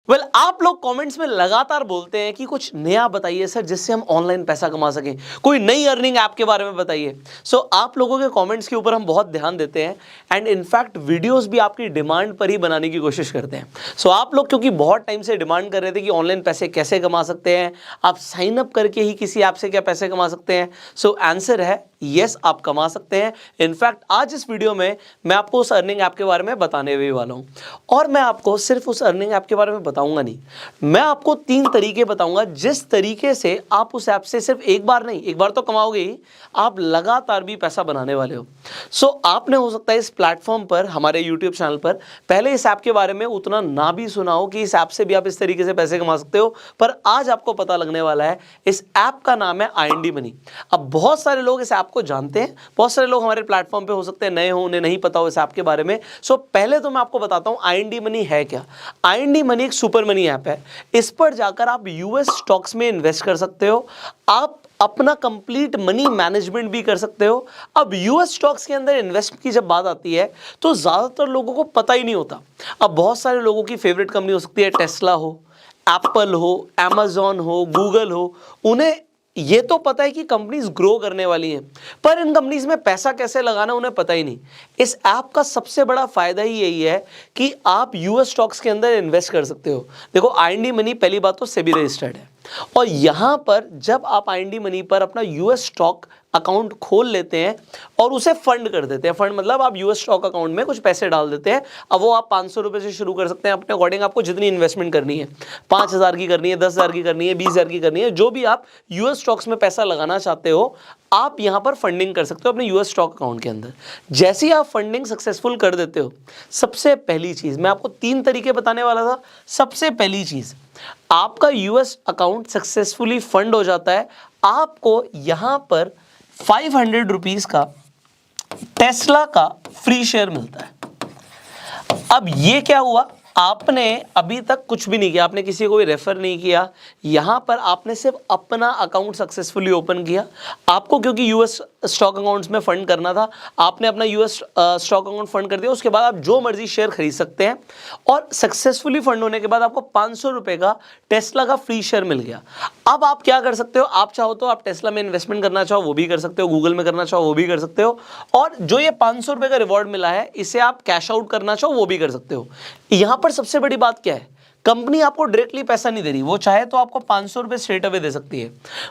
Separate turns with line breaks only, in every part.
आप लोग कमेंट्स में लगातार बोलते हैं कि कुछ नया बताइए सर जिससे हम ऑनलाइन पैसा कमा सकें, कोई नई अर्निंग ऐप के बारे में बताइए। आप लोगों के कमेंट्स के ऊपर हम बहुत ध्यान देते हैं एंड इनफैक्ट वीडियोस भी आपकी डिमांड पर ही बनाने की कोशिश करते हैं। आप लोग क्योंकि बहुत टाइम से डिमांड कर रहे थे कि ऑनलाइन पैसे कैसे कमा सकते हैं, आप साइन अप करके ही किसी ऐप से क्या पैसे कमा सकते हैं। आंसर है यस, आप कमा सकते हैं। इनफैक्ट आज इस वीडियो में मैं आपको उस अर्निंग ऐप के बारे में बताने भी वाला हूं, और मैं आपको सिर्फ उस अर्निंग ऐप के बारे में बताऊंगा नहीं, मैं आपको 3 तरीके बताऊंगा जिस तरीके से आप उस ऐप से सिर्फ एक बार नहीं, एक बार तो कमाओगे ही, आप लगातार भी पैसा बनाने वाले हो। आपने हो सकता है इस प्लेटफॉर्म पर, हमारे यूट्यूब चैनल पर पहले इस ऐप के बारे में उतना ना भी सुना हो कि इस ऐप से भी आप इस तरीके से पैसे कमा सकते हो, पर आज आपको पता लगने वाला है। इस ऐप का नाम है IND मनी। अब बहुत सारे लोग इस ऐप को जानते हैं, बहुत सारे लोग हमारे प्लेटफॉर्म पे हो सकते हैं नए हो, उन्हें नहीं पता हो इस ऐप के बारे में। पहले तो मैं आपको बताता हूं IND मनी है क्या। IND मनी एक सुपर मनी ऐप है। इस पर जाकर आप यूएस स्टॉक्स में इन्वेस्ट कर सकते हो, आप अपना कंप्लीट मनी मैनेजमेंट भी कर सकते हो। अब यूएस स्टॉक्स के अंदर इन्वेस्ट की जब बात आती है तो ज्यादातर लोगों को पता ही नहीं होता। अब बहुत सारे लोगों की फेवरेट कंपनी हो सकती है टेस्ला हो, एप्पल हो, अमेजॉन हो, गूगल हो, उन्हें ये तो पता है कि कंपनीज ग्रो करने वाली हैं, पर इन कंपनीज में पैसा कैसे लगाना उन्हें पता ही नहीं। इस ऐप का सबसे बड़ा फायदा ही यही है कि आप यूएस स्टॉक्स के अंदर इन्वेस्ट कर सकते हो। देखो IND मनी पहली बात तो सेबी रजिस्टर्ड है, और यहां पर जब आप IND मनी पर अपना यूएस स्टॉक अकाउंट खोल लेते हैं और उसे फंड कर देते हैं, फंड मतलब आप यूएस स्टॉक अकाउंट में कुछ पैसे डाल देते हैं। अब वो आप 500 रुपए से शुरू कर सकते हैं अपने अकॉर्डिंग, आपको जितनी इन्वेस्टमेंट करनी है, 5,000 की करनी है, 10,000 की करनी है, 20,000 की करनी है, जो भी आप यूएस स्टॉक्स में पैसा लगाना चाहते हो आप यहां पर फंडिंग कर सकते हो अपने यूएस स्टॉक अकाउंट के अंदर। जैसे ही आप फंडिंग सक्सेसफुल कर देते हो, सबसे पहली चीज मैं आपको 3 तरीके बताने वाला था। सबसे पहली चीज, आपका यूएस अकाउंट सक्सेसफुली फंड हो जाता है, आपको यहां पर 500 रुपीज का टेस्ला का फ्री शेयर मिलता है। अब ये क्या हुआ, आपने अभी तक कुछ भी नहीं किया, आपने किसी को भी रेफर नहीं किया, यहां पर आपने सिर्फ अपना अकाउंट सक्सेसफुली ओपन किया। आपको क्योंकि यूएस स्टॉक अकाउंट्स में फंड करना था, आपने अपना यूएस स्टॉक अकाउंट फंड कर दिया। उसके बाद आप जो मर्जी शेयर खरीद सकते हैं, और सक्सेसफुली फंड होने के बाद आपको 500 रुपए का टेस्ला का फ्री शेयर मिल गया। अब आप क्या कर सकते हो, आप चाहो तो आप टेस्ला में इन्वेस्टमेंट करना चाहो वो भी कर सकते हो, गूगल में करना चाहो वो भी कर सकते हो, और जो ये 500 रुपए का रिवॉर्ड मिला है इसे आप कैश आउट करना चाहो वो भी कर सकते हो। यहां पर सबसे बड़ी बात क्या है, कंपनी आपको डायरेक्टली पैसा नहीं दे रही, वो चाहे तो आपको 500 रुपए स्ट्रेट अवे दे सकती है,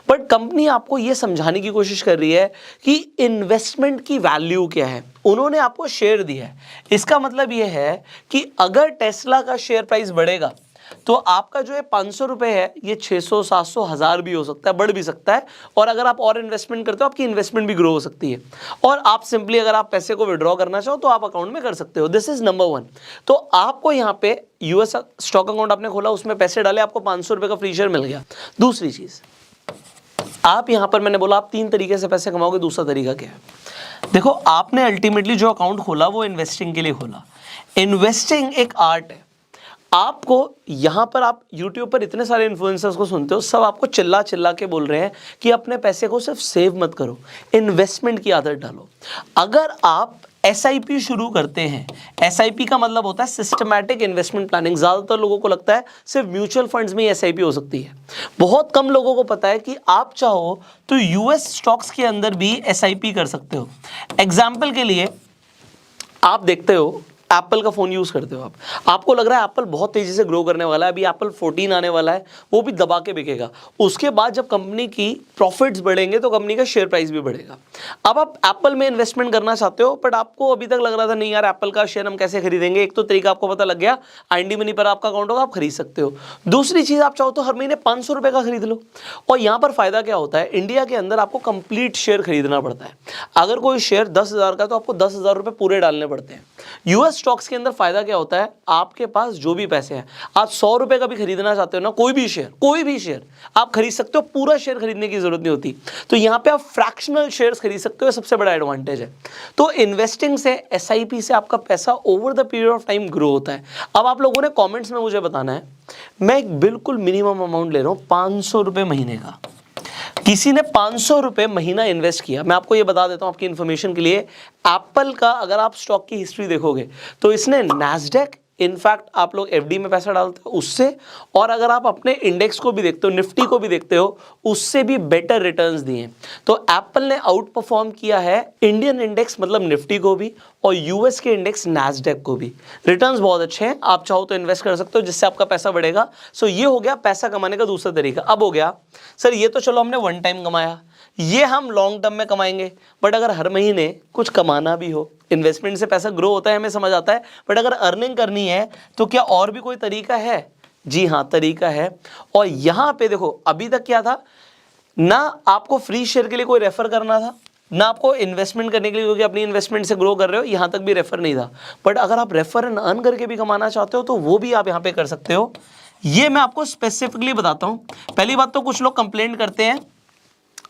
बट कंपनी आपको यह समझाने की कोशिश कर रही है कि इन्वेस्टमेंट की वैल्यू क्या है। उन्होंने आपको शेयर दिया है, इसका मतलब यह है कि अगर टेस्ला का शेयर प्राइस बढ़ेगा तो आपका जो है 500 रुपए है ये 600, 700, 1000 भी हो सकता है, बढ़ भी सकता है। और अगर आप और इन्वेस्टमेंट करते हो आपकी इन्वेस्टमेंट भी ग्रो हो सकती है, और आप सिंपली अगर आप पैसे को विड्रॉ करना चाहो तो आप अकाउंट में कर सकते हो। This is number 1। तो आपको यहाँ पे यूएस स्टॉक अकाउंट आपने खोला, उसमें पैसे डाले, आपको 500 रुपए का फ्री शेयर मिल गया। दूसरी चीज, आप यहां पर मैंने बोला आप 3 तरीके से पैसे कमाओगे, दूसरा तरीका क्या है। देखो, आपने अल्टीमेटली जो अकाउंट खोला वो इन्वेस्टिंग के लिए खोला। इन्वेस्टिंग एक आर्ट है। आपको यहां पर, आप YouTube पर इतने सारे इन्फ्लुएंसर्स को सुनते हो, सब आपको चिल्ला चिल्ला के बोल रहे हैं कि अपने पैसे को सिर्फ सेव मत करो, इन्वेस्टमेंट की आदत डालो। अगर आप SIP शुरू करते हैं, SIP का मतलब होता है सिस्टमैटिक इन्वेस्टमेंट प्लानिंग। ज्यादातर लोगों को लगता है सिर्फ म्यूचुअल फंड्स में ही SIP हो सकती है, बहुत कम लोगों को पता है कि आप चाहो तो यूएस स्टॉक्स के अंदर भी SIP कर सकते हो। एग्जाम्पल के लिए आप देखते हो, एप्पल का फोन यूज करते हो आप, आपको लग रहा है एप्पल बहुत तेजी से ग्रो करने वाला है, अभी एप्पल 14 आने वाला है, वो भी दबा के बिकेगा। उसके बाद जब कंपनी की प्रॉफिट्स बढ़ेंगे तो कंपनी का शेयर प्राइस भी बढ़ेगा। अब आप एप्पल में इन्वेस्टमेंट करना चाहते हो, बट आपको अभी तक लग रहा था नहीं यार एप्पल का शेयर हम कैसे खरीदेंगे। एक तो तरीका आपको पता लग गया, IND मनी पर आपका अकाउंट होगा, आप खरीद सकते हो। दूसरी चीज, आप चाहो तो हर महीने 500 रुपए का खरीद लो। और यहां पर फायदा क्या होता है, इंडिया के अंदर आपको कंप्लीट शेयर खरीदना पड़ता है। अगर कोई शेयर 10,000 का तो आपको 10,000 रुपए पूरे डालने पड़ते हैं। यूएस स्टॉक्स के अंदर फायदा क्या होता है, आपके पास जो भी पैसे हैं, आप 100 रुपए का भी खरीदना चाहते हो ना, कोई भी शेयर आप खरीद सकते हो, पूरा शेयर खरीदने की जरूरत नहीं होती। तो यहां पे आप फ्रैक्शनल शेयर्स खरीद सकते हो, सबसे बड़ा एडवांटेज है। तो इन्वेस्टिंग से, SIP से आपका पैसा over the period of time grow होता है। अब आप लोगों ने कमेंट्स में मुझे बताना है, मैं एक बिल्कुल मिनिमम अमाउंट ले रहा हूं, 500 रुपए महीने का। किसी ने 500 रुपए महीना इन्वेस्ट किया, मैं आपको ये बता देता हूं आपकी इंफॉर्मेशन के लिए, एप्पल का अगर आप स्टॉक की हिस्ट्री देखोगे तो इसने नैस्डैक, इनफैक्ट आप लोग एफडी में पैसा डालते हो उससे, और अगर आप अपने इंडेक्स को भी देखते हो, निफ्टी को भी देखते हो, उससे भी बेटर रिटर्न्स दिए। तो एप्पल ने आउट परफॉर्म किया है इंडियन इंडेक्स मतलब निफ्टी को भी और यूएस के इंडेक्स नैस्डैक को भी। रिटर्न्स बहुत अच्छे हैं, आप चाहो तो इन्वेस्ट कर सकते हो जिससे आपका पैसा बढ़ेगा। सो ये हो गया पैसा कमाने का दूसरा तरीका। अब हो गया सर ये तो चलो हमने वन टाइम कमाया, ये हम लॉन्ग टर्म में कमाएंगे, बट अगर हर महीने कुछ कमाना भी हो, इन्वेस्टमेंट से पैसा ग्रो होता है हमें समझ आता है, बट अगर अर्निंग करनी है तो क्या और भी कोई तरीका है? जी हाँ, तरीका है। और यहां पे देखो अभी तक क्या था ना, आपको फ्री शेयर के लिए कोई रेफर करना था ना आपको इन्वेस्टमेंट करने के लिए, क्योंकि अपनी इन्वेस्टमेंट से ग्रो कर रहे हो, यहां तक भी रेफर नहीं था। बट अगर आप रेफर एंड अर्न करके भी कमाना चाहते हो तो वो भी आप यहां पे कर सकते हो। ये मैं आपको स्पेसिफिकली बताता हूं। पहली बात तो कुछ लोग कंप्लेंट करते हैं,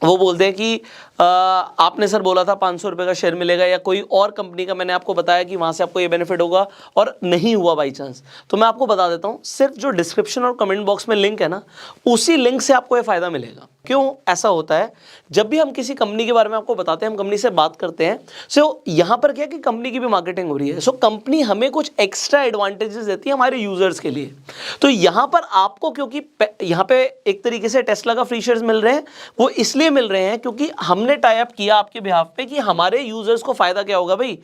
वो बोलते हैं कि आपने सर बोला था 500 रुपये का शेयर मिलेगा या कोई और कंपनी का मैंने आपको बताया कि वहाँ से आपको ये बेनिफिट होगा और नहीं हुआ बाई चांस। तो मैं आपको बता देता हूँ, सिर्फ जो डिस्क्रिप्शन और कमेंट बॉक्स में लिंक है ना, उसी लिंक से आपको ये फ़ायदा मिलेगा। क्यों ऐसा होता है? जब भी हम किसी कंपनी के बारे में आपको बताते हैं, हम कंपनी से बात करते हैं, सो यहाँ पर क्या है कि कंपनी की भी मार्केटिंग हो रही है, सो कंपनी हमें कुछ एक्स्ट्रा एडवांटेजेस देती है हमारे यूजर्स के लिए। तो यहाँ पर आपको, क्योंकि यहाँ पे एक तरीके से टेस्ला का फ्री शेयर्स मिल रहे हैं, वो इसलिए मिल रहे हैं क्योंकि हमने टाई अप किया आपके बिहाफ पे कि हमारे यूजर्स को फायदा क्या होगा भाई,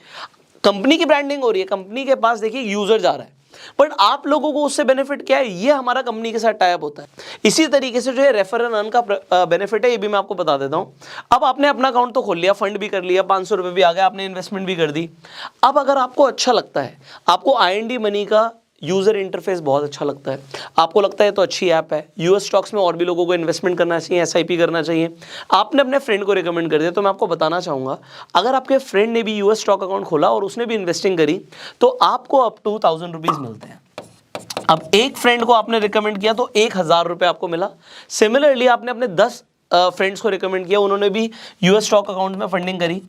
कंपनी की ब्रांडिंग हो रही है, कंपनी के पास देखिए यूजर जा रहा है, बट आप लोगों को उससे बेनिफिट क्या है, ये हमारा कंपनी के साथ टाई अप होता है। इसी तरीके से जो है रेफर एंड अर्न का बेनिफिट है, ये भी मैं आपको बता देता हूं। अब आपने अपना अकाउंट तो खोल लिया, फंड भी कर लिया, 500 रुपए भी आ गया, आपने इन्वेस्टमेंट भी कर दी। अब अगर आपको अच्छा लगता है, आपको IND मनी का यूजर इंटरफेस बहुत अच्छा लगता है, आपको लगता है तो अच्छी ऐप है, यूएस स्टॉक्स में और भी लोगों को इन्वेस्टमेंट करना चाहिए, SIP करना चाहिए, आपने अपने फ्रेंड को रिकमेंड कर दिया, तो मैं आपको बताना चाहूँगा, अगर आपके फ्रेंड ने भी यूएस स्टॉक अकाउंट खोला और उसने भी इन्वेस्टिंग करी तो आपको अप टू 1000 रुपीज़ मिलते हैं। अब एक फ्रेंड को आपने रिकमेंड किया तो 1000 रुपये आपको मिला। सिमिलरली आपने अपने 10 फ्रेंड्स को रिकमेंड किया, उन्होंने भी यूएस स्टॉक अकाउंट में फंडिंग करी,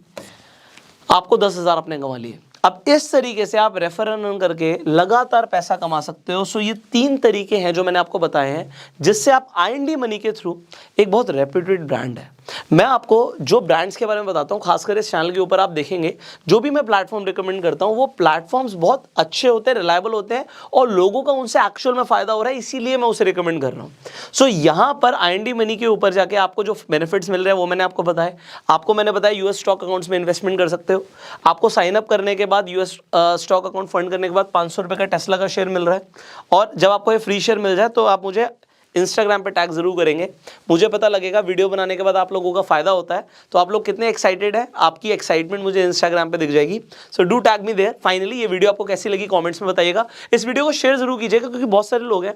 आपको 10,000 आपने कमा लिए। अब इस तरीके से आप रेफर एंड अर्न करके लगातार पैसा कमा सकते हो। सो ये 3 तरीके हैं जो मैंने आपको बताए हैं, जिससे आप IND मनी के थ्रू, एक बहुत रेप्यूटेड ब्रांड है, मैं आपको जो ब्रांड्स के बारे में बताता हूँ, खासकर इस चैनल के ऊपर आप देखेंगे जो भी मैं प्लेटफॉर्म रिकमेंड करता हूँ, वो प्लेटफॉर्म्स बहुत अच्छे होते हैं, रिलायबल होते हैं और लोगों का उनसे एक्चुअल में फायदा हो रहा है, इसीलिए मैं उसे रिकमेंड कर रहा हूँ। सो यहाँ पर IND मनी के ऊपर जाके आपको जो बेनिफिट्स मिल रहे हैं वो मैंने आपको बताया। आपको मैंने बताया यूएस स्टॉक अकाउंट्स में इन्वेस्टमेंट कर सकते हो, आपको साइन अप करने के बाद यूएस स्टॉक अकाउंट फंड करने के बाद 500 रुपये का टेस्ला का शेयर मिल रहा है। और जब आपको ये फ्री शेयर मिल जाए तो आप मुझे इंस्टाग्राम पे टैग जरूर करेंगे, मुझे पता लगेगा वीडियो बनाने के बाद आप लोगों का फायदा होता है, तो आप लोग कितने एक्साइटेड हैं, आपकी एक्साइटमेंट मुझे इंस्टाग्राम पे दिख जाएगी। So do tag me there. Finally ये वीडियो आपको कैसी लगी कमेंट्स में बताइएगा, इस वीडियो को शेयर जरूर कीजिएगा, क्योंकि बहुत सारे लोग हैं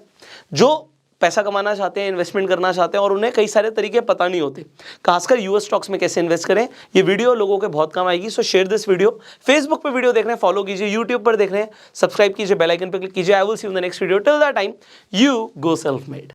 जो पैसा कमाना चाहते हैं, इन्वेस्टमेंट करना चाहते हैं और उन्हें कई सारे तरीके पता नहीं होते, खासकर यूएस स्टॉक्स में कैसे इन्वेस्ट करें। ये वीडियो लोगों के बहुत काम आएगी। सो शेयर दिस वीडियो। फेसबुक पे वीडियो देख रहे हैं फॉलो कीजिए, यूट्यूब पर देख रहे हैं सब्सक्राइब कीजिए, बेल आइकन पर क्लिक कीजिए। I will see you in the next video. Till that time you go self made.